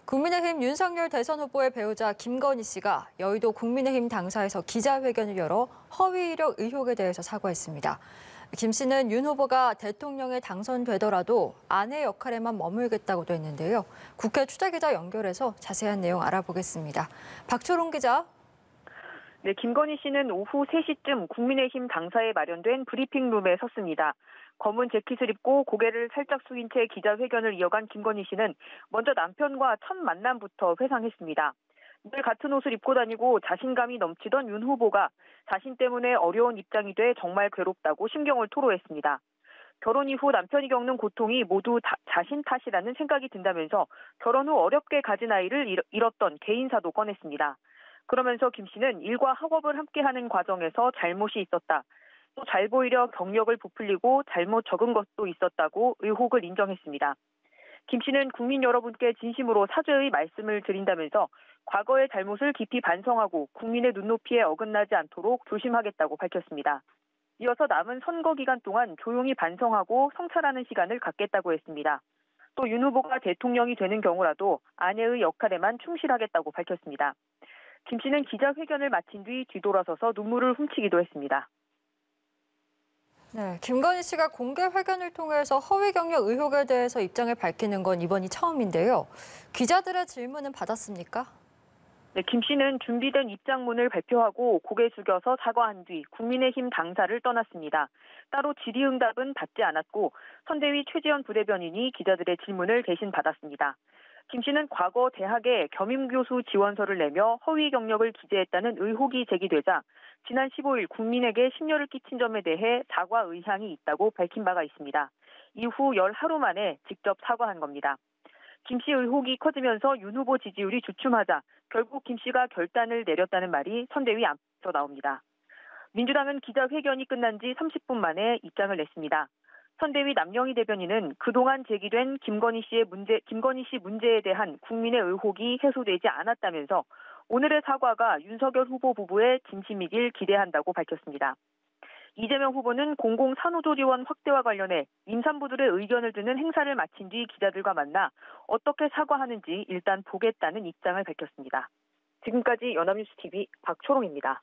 국민의힘 윤석열 대선 후보의 배우자 김건희 씨가 여의도 국민의힘 당사에서 기자회견을 열어 허위 이력 의혹에 대해서 사과했습니다. 김 씨는 윤 후보가 대통령에 당선되더라도 아내 역할에만 머물겠다고도 했는데요. 국회 취재기자 연결해서 자세한 내용 알아보겠습니다. 박초롱 기자. 네, 김건희 씨는 오후 3시쯤 국민의힘 당사에 마련된 브리핑룸에 섰습니다. 검은 재킷을 입고 고개를 살짝 숙인 채 기자회견을 이어간 김건희 씨는 먼저 남편과 첫 만남부터 회상했습니다. 늘 같은 옷을 입고 다니고 자신감이 넘치던 윤 후보가 자신 때문에 어려운 입장이 돼 정말 괴롭다고 심경을 토로했습니다. 결혼 이후 남편이 겪는 고통이 모두 자신 탓이라는 생각이 든다면서 결혼 후 어렵게 가진 아이를 잃었던 개인사도 꺼냈습니다. 그러면서 김 씨는 일과 학업을 함께하는 과정에서 잘못이 있었다. 또 잘 보이려 경력을 부풀리고 잘못 적은 것도 있었다고 의혹을 인정했습니다. 김 씨는 국민 여러분께 진심으로 사죄의 말씀을 드린다면서 과거의 잘못을 깊이 반성하고 국민의 눈높이에 어긋나지 않도록 조심하겠다고 밝혔습니다. 이어서 남은 선거 기간 동안 조용히 반성하고 성찰하는 시간을 갖겠다고 했습니다. 또 윤 후보가 대통령이 되는 경우라도 아내의 역할에만 충실하겠다고 밝혔습니다. 김 씨는 기자회견을 마친 뒤 뒤돌아서서 눈물을 훔치기도 했습니다. 네, 김건희 씨가 공개 회견을 통해서 허위 경력 의혹에 대해서 입장을 밝히는 건 이번이 처음인데요. 기자들의 질문은 받았습니까? 네, 김 씨는 준비된 입장문을 발표하고 고개 숙여서 사과한 뒤 국민의힘 당사를 떠났습니다. 따로 질의응답은 받지 않았고 선대위 최지연 부대변인이 기자들의 질문을 대신 받았습니다. 김 씨는 과거 대학에 겸임교수 지원서를 내며 허위 경력을 기재했다는 의혹이 제기되자 지난 15일 국민에게 심려를 끼친 점에 대해 사과 의향이 있다고 밝힌 바가 있습니다. 이후 열 하루 만에 직접 사과한 겁니다. 김 씨 의혹이 커지면서 윤 후보 지지율이 주춤하자 결국 김 씨가 결단을 내렸다는 말이 선대위 안에서 나옵니다. 민주당은 기자회견이 끝난 지 30분 만에 입장을 냈습니다. 선대위 남영희 대변인은 그동안 제기된 김건희 씨 문제에 대한 국민의 의혹이 해소되지 않았다면서 오늘의 사과가 윤석열 후보 부부의 진심이길 기대한다고 밝혔습니다. 이재명 후보는 공공산후조리원 확대와 관련해 임산부들의 의견을 듣는 행사를 마친 뒤 기자들과 만나 어떻게 사과하는지 일단 보겠다는 입장을 밝혔습니다. 지금까지 연합뉴스TV 박초롱입니다.